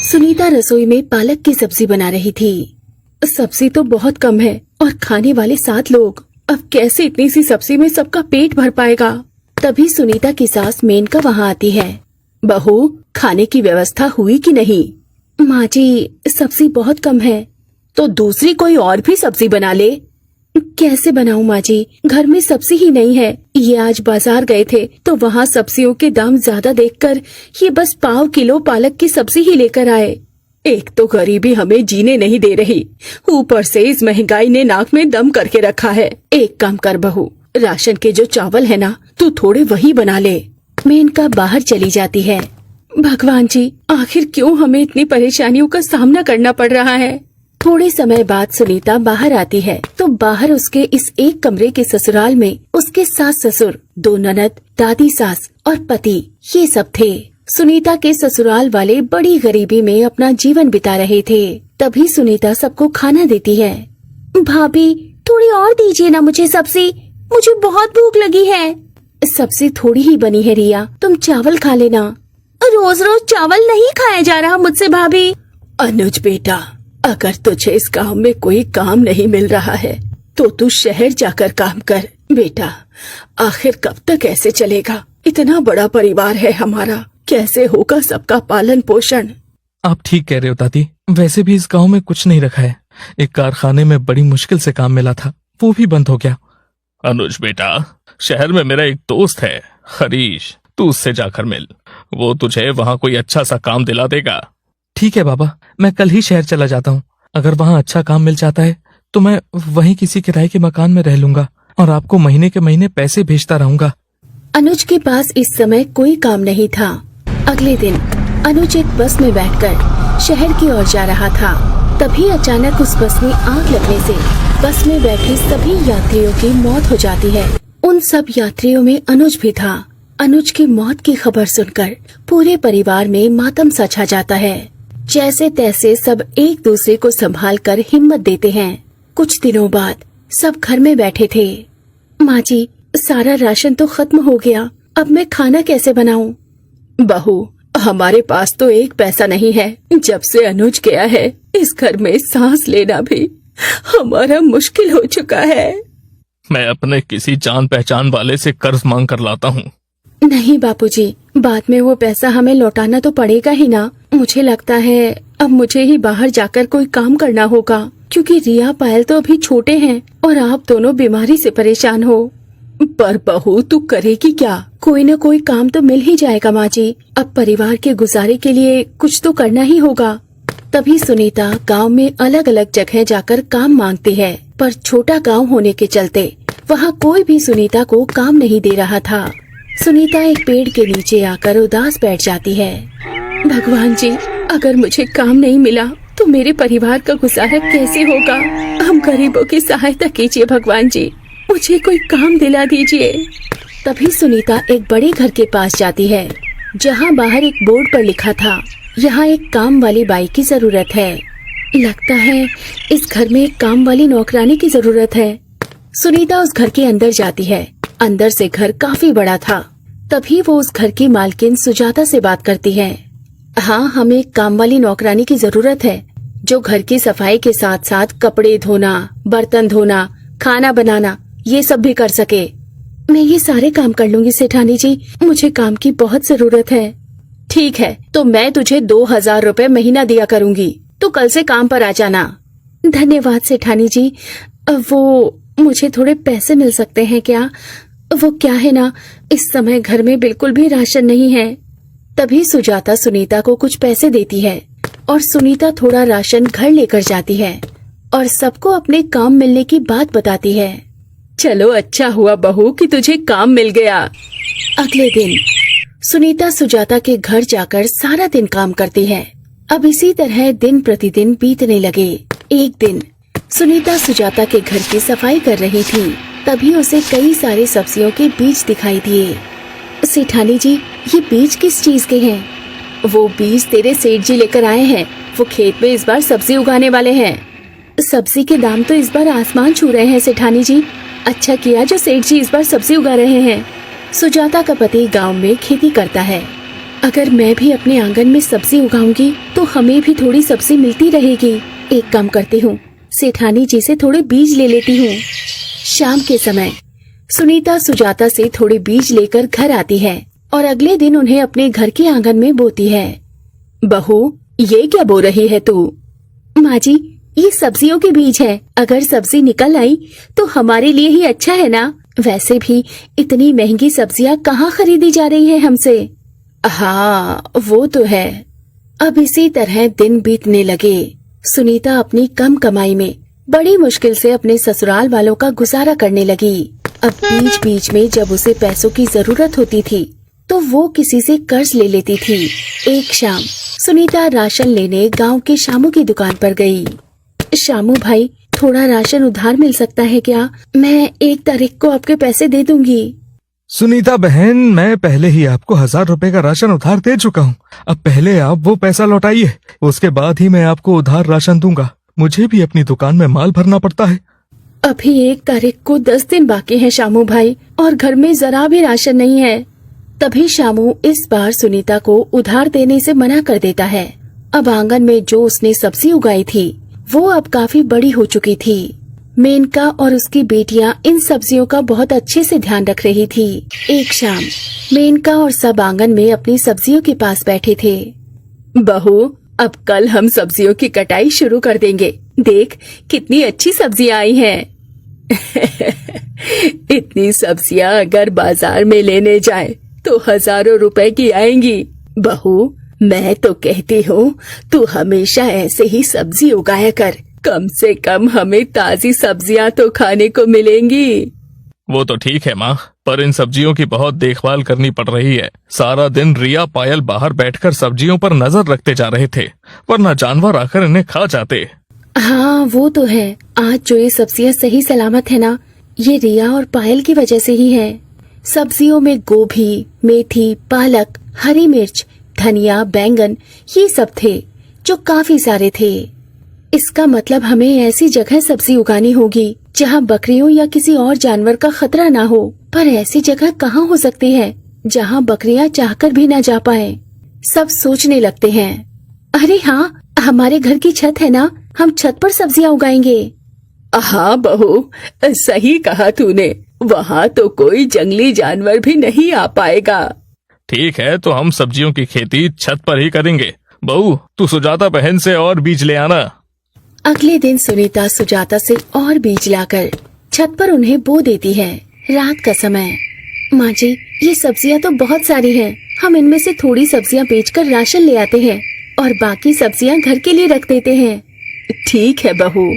सुनीता रसोई में पालक की सब्जी बना रही थी। सब्जी तो बहुत कम है और खाने वाले 7 लोग। अब कैसे इतनी सी सब्जी में सबका पेट भर पाएगा। तभी सुनीता की सास मेनका वहाँ आती है। बहू, खाने की व्यवस्था हुई कि नहीं? माँ जी, सब्जी बहुत कम है। तो दूसरी कोई और भी सब्जी बना ले। कैसे बनाऊं माँ जी, घर में सब्जी ही नहीं है। ये आज बाजार गए थे तो वहाँ सब्जियों के दाम ज्यादा देखकर ये बस पाव किलो पालक की सब्जी ही लेकर आए। एक तो गरीबी हमें जीने नहीं दे रही, ऊपर से इस महंगाई ने नाक में दम करके रखा है। एक काम कर बहू, राशन के जो चावल है ना, तू थोड़े वही बना ले। मेनका बाहर चली जाती है। भगवान जी, आखिर क्यों हमें इतनी परेशानियों का सामना करना पड़ रहा है। थोड़े समय बाद सुनीता बाहर आती है तो बाहर उसके इस एक कमरे के ससुराल में उसके सास ससुर, 2 ननद, दादी सास और पति ये सब थे। सुनीता के ससुराल वाले बड़ी गरीबी में अपना जीवन बिता रहे थे। तभी सुनीता सबको खाना देती है। भाभी, थोड़ी और दीजिए ना मुझे सब्जी, मुझे बहुत भूख लगी है। सब्जी थोड़ी ही बनी है रिया, तुम चावल खा लेना। रोज रोज चावल नहीं खाया जा रहा मुझसे भाभी। अनुज बेटा, अगर तुझे इस गांव में कोई काम नहीं मिल रहा है तो तू शहर जाकर काम कर बेटा। आखिर कब तक ऐसे चलेगा? इतना बड़ा परिवार है हमारा, कैसे होगा सबका पालन पोषण? आप ठीक कह रहे हो दादी। वैसे भी इस गांव में कुछ नहीं रखा है। एक कारखाने में बड़ी मुश्किल से काम मिला था, वो भी बंद हो गया। अनुज बेटा, शहर में मेरा एक दोस्त है हरीश, तू उससे जाकर मिल। वो तुझे वहाँ कोई अच्छा सा काम दिला देगा। ठीक है बाबा, मैं कल ही शहर चला जाता हूँ। अगर वहाँ अच्छा काम मिल जाता है तो मैं वहीं किसी किराए के मकान में रह लूंगा और आपको महीने के महीने पैसे भेजता रहूंगा। अनुज के पास इस समय कोई काम नहीं था। अगले दिन अनुज एक बस में बैठकर शहर की ओर जा रहा था। तभी अचानक उस बस में आग लगने से बस में बैठे सभी यात्रियों की मौत हो जाती है। उन सब यात्रियों में अनुज भी था। अनुज की मौत की खबर सुनकर पूरे परिवार में मातम सा छा जाता है। जैसे तैसे सब एक दूसरे को संभाल कर हिम्मत देते हैं। कुछ दिनों बाद सब घर में बैठे थे। माँ जी, सारा राशन तो खत्म हो गया, अब मैं खाना कैसे बनाऊं? बहू, हमारे पास तो 1 पैसा नहीं है। जब से अनुज गया है इस घर में सांस लेना भी हमारा मुश्किल हो चुका है। मैं अपने किसी जान पहचान वाले से कर्ज मांग कर लाता हूँ। नहीं बापूजी, बाद में वो पैसा हमें लौटाना तो पड़ेगा ही ना। मुझे लगता है अब मुझे ही बाहर जाकर कोई काम करना होगा, क्योंकि रिया पायल तो अभी छोटे हैं और आप दोनों बीमारी से परेशान हो। पर बहू, तू करेगी क्या? कोई न कोई काम तो मिल ही जाएगा माँ जी। अब परिवार के गुजारे के लिए कुछ तो करना ही होगा। तभी सुनीता गांव में अलग अलग जगह जाकर काम मांगती है, पर छोटा गांव होने के चलते वहाँ कोई भी सुनीता को काम नहीं दे रहा था। सुनीता एक पेड़ के नीचे आकर उदास बैठ जाती है। भगवान जी, अगर मुझे काम नहीं मिला तो मेरे परिवार का गुजारा कैसे होगा? हम गरीबों की सहायता कीजिए भगवान जी, मुझे कोई काम दिला दीजिए। तभी सुनीता एक बड़े घर के पास जाती है, जहाँ बाहर एक बोर्ड पर लिखा था, यहाँ एक काम वाली बाई की जरूरत है। लगता है इस घर में एक काम वाली नौकरानी की जरूरत है। सुनीता उस घर के अंदर जाती है। अंदर से घर काफी बड़ा था। तभी वो उस घर की मालकिन सुजाता से बात करती है। हाँ, हमें एक काम वाली नौकरानी की जरूरत है, जो घर की सफाई के साथ साथ कपड़े धोना, बर्तन धोना, खाना बनाना ये सब भी कर सके। मैं ये सारे काम कर लूंगी सेठानी जी, मुझे काम की बहुत जरूरत है। ठीक है, तो मैं तुझे 2000 रुपए महीना दिया करूंगी, तो कल से काम पर आ जाना। धन्यवाद सेठानी जी। वो मुझे थोड़े पैसे मिल सकते हैं क्या? वो क्या है ना, इस समय घर में बिल्कुल भी राशन नहीं है। तभी सुजाता सुनीता को कुछ पैसे देती है और सुनीता थोड़ा राशन घर लेकर जाती है और सबको अपने काम मिलने की बात बताती है। चलो, अच्छा हुआ बहू कि तुझे काम मिल गया। अगले दिन सुनीता सुजाता के घर जाकर सारा दिन काम करती है। अब इसी तरह दिन प्रतिदिन बीतने लगे। एक दिन सुनीता सुजाता के घर की सफाई कर रही थी, तभी उसे कई सारे सब्जियों के बीज दिखाई दिए। सेठानी जी, ये बीज किस चीज के हैं? वो बीज तेरे सेठ जी लेकर आए हैं, वो खेत में इस बार सब्जी उगाने वाले हैं। सब्जी के दाम तो इस बार आसमान छू रहे हैं सेठानी जी। अच्छा किया जो सेठ जी इस बार सब्जी उगा रहे हैं। सुजाता का पति गांव में खेती करता है। अगर मैं भी अपने आंगन में सब्जी उगाऊंगी तो हमें भी थोड़ी सब्जी मिलती रहेगी। एक काम करती हूँ, सेठानी जी से थोड़े बीज ले लेती हूँ। शाम के समय सुनीता सुजाता से थोड़े बीज लेकर घर आती है और अगले दिन उन्हें अपने घर के आंगन में बोती है। बहू, ये क्या बो रही है तू? माँ जी, ये सब्जियों के बीज है। अगर सब्जी निकल आई तो हमारे लिए ही अच्छा है ना। वैसे भी इतनी महंगी सब्जियाँ कहाँ खरीदी जा रही है हमसे। हाँ, वो तो है। अब इसी तरह दिन बीतने लगे। सुनीता अपनी कम कमाई में बड़ी मुश्किल से अपने ससुराल वालों का गुजारा करने लगी। अब बीच बीच में जब उसे पैसों की जरूरत होती थी तो वो किसी से कर्ज ले लेती थी। एक शाम सुनीता राशन लेने गांव के शामू की दुकान पर गई। शामू भाई, थोड़ा राशन उधार मिल सकता है क्या? मैं 1 तारीख को आपके पैसे दे दूंगी। सुनीता बहन, मैं पहले ही आपको 1000 रुपए का राशन उधार दे चुका हूँ। अब पहले आप वो पैसा लौटाइए, उसके बाद ही मैं आपको उधार राशन दूंगा। मुझे भी अपनी दुकान में माल भरना पड़ता है। अभी 1 तारीख को 10 दिन बाकी है शामू भाई, और घर में जरा भी राशन नहीं है। तभी शामू इस बार सुनीता को उधार देने से मना कर देता है। अब आंगन में जो उसने सब्जी उगाई थी वो अब काफी बड़ी हो चुकी थी। मेनका और उसकी बेटियां इन सब्जियों का बहुत अच्छे से ध्यान रख रही थी। एक शाम मेनका और सब आंगन में अपनी सब्जियों के पास बैठे थे। बहू, अब कल हम सब्जियों की कटाई शुरू कर देंगे। देख कितनी अच्छी सब्जियां आई हैं। इतनी सब्जियां अगर बाजार में लेने जाए तो हजारों रुपए की आएंगी। बहू, मैं तो कहती हूँ तू हमेशा ऐसे ही सब्जी उगाया कर। कम से कम हमें ताजी सब्जियां तो खाने को मिलेंगी। वो तो ठीक है माँ, पर इन सब्जियों की बहुत देखभाल करनी पड़ रही है। सारा दिन रिया पायल बाहर बैठकर सब्जियों पर नजर रखते जा रहे थे, वरना जानवर आकर इन्हें खा जाते। हाँ, वो तो है। आज जो ये सब्जियां सही सलामत है ना, ये रिया और पायल की वजह से ही है। सब्जियों में गोभी, मेथी, पालक, हरी मिर्च, धनिया, बैंगन, ये सब थे जो काफी सारे थे। इसका मतलब हमें ऐसी जगह सब्जी उगानी होगी जहाँ बकरियों या किसी और जानवर का खतरा ना हो। पर ऐसी जगह कहाँ हो सकती है जहाँ बकरियाँ चाहकर भी ना जा पाए। सब सोचने लगते हैं, अरे हाँ, हमारे घर की छत है ना, हम छत पर सब्जियाँ उगाएंगे। हाँ बहू, सही कहा तूने। वहाँ तो कोई जंगली जानवर भी नहीं आ पाएगा। ठीक है, तो हम सब्जियों की खेती छत पर ही करेंगे। बहू, तू सुजाता बहन से और बीज ले आना। अगले दिन सुनीता सुजाता से और बीज लाकर छत पर उन्हें बो देती है। रात का समय। माँ जी, ये सब्जियाँ तो बहुत सारी हैं। हम इनमें से थोड़ी सब्जियाँ बेचकर राशन ले आते हैं और बाकी सब्जियाँ घर के लिए रख देते हैं। ठीक है बहू।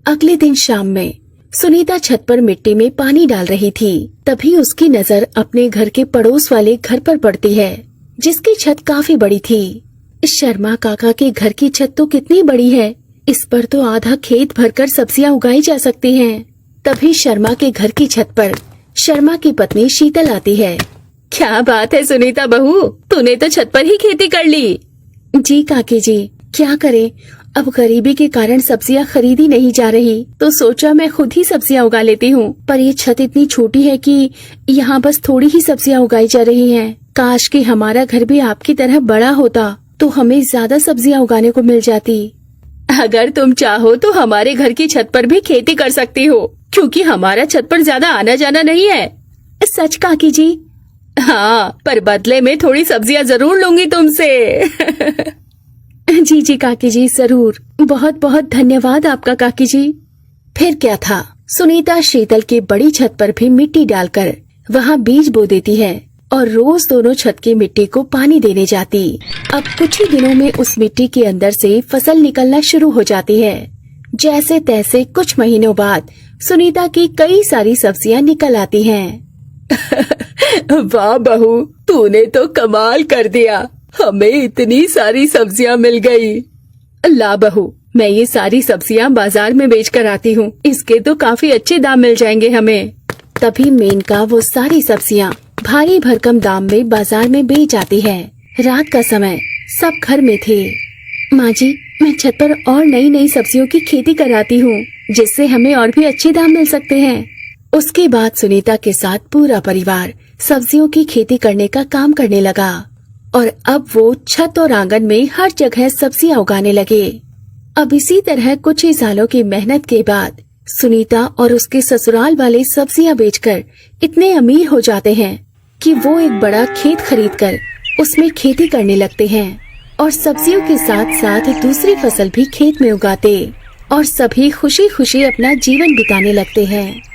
अगले दिन शाम में सुनीता छत पर मिट्टी में पानी डाल रही थी। तभी उसकी नजर अपने घर के पड़ोस वाले घर पर पड़ती है, जिसकी छत काफी बड़ी थी। शर्मा काका के घर की छत तो कितनी बड़ी है, इस पर तो आधा खेत भरकर सब्जियां उगाई जा सकती हैं। तभी शर्मा के घर की छत पर शर्मा की पत्नी शीतल आती है। क्या बात है सुनीता बहू, तूने तो छत पर ही खेती कर ली। जी काकी जी, क्या करें, अब गरीबी के कारण सब्जियां खरीदी नहीं जा रही, तो सोचा मैं खुद ही सब्जियां उगा लेती हूँ। पर ये छत इतनी छोटी है कि यहाँ बस थोड़ी ही सब्जियां उगाई जा रही हैं। काश कि हमारा घर भी आपकी तरह बड़ा होता तो हमें ज्यादा सब्जियां उगाने को मिल जाती। अगर तुम चाहो तो हमारे घर की छत पर भी खेती कर सकती हो, क्योंकि हमारा छत पर ज्यादा आना जाना नहीं है। सच काकी जी? हाँ, पर बदले में थोड़ी सब्जियां जरूर लूंगी तुमसे। जी जी काकी जी, जरूर। बहुत बहुत धन्यवाद आपका काकी जी। फिर क्या था, सुनीता शीतल की बड़ी छत पर भी मिट्टी डालकर वहाँ बीज बो देती है और रोज दोनों छत की मिट्टी को पानी देने जाती। अब कुछ ही दिनों में उस मिट्टी के अंदर से फसल निकलना शुरू हो जाती है। जैसे तैसे कुछ महीनों बाद सुनीता की कई सारी सब्जियां निकल आती हैं। वाह बहू, तूने तो कमाल कर दिया, हमें इतनी सारी सब्जियां मिल गई। ला बहू, मैं ये सारी सब्जियां बाजार में बेच कर आती हूँ, इसके तो काफी अच्छे दाम मिल जाएंगे हमें। तभी मेनका वो सारी सब्जियां भारी भरकम दाम में बाजार में बेच आती है। रात का समय, सब घर में थे। माँ जी, मैं छत पर और नई नई सब्जियों की खेती कराती हूँ, जिससे हमें और भी अच्छे दाम मिल सकते हैं। उसके बाद सुनीता के साथ पूरा परिवार सब्जियों की खेती करने का काम करने लगा और अब वो छत और आंगन में हर जगह सब्जियां उगाने लगे। अब इसी तरह कुछ ही सालों की मेहनत के बाद सुनीता और उसके ससुराल वाले सब्जियां बेचकर इतने अमीर हो जाते हैं कि वो एक बड़ा खेत खरीदकर उसमें खेती करने लगते हैं और सब्जियों के साथ साथ दूसरी फसल भी खेत में उगाते और सभी खुशी खुशी अपना जीवन बिताने लगते हैं।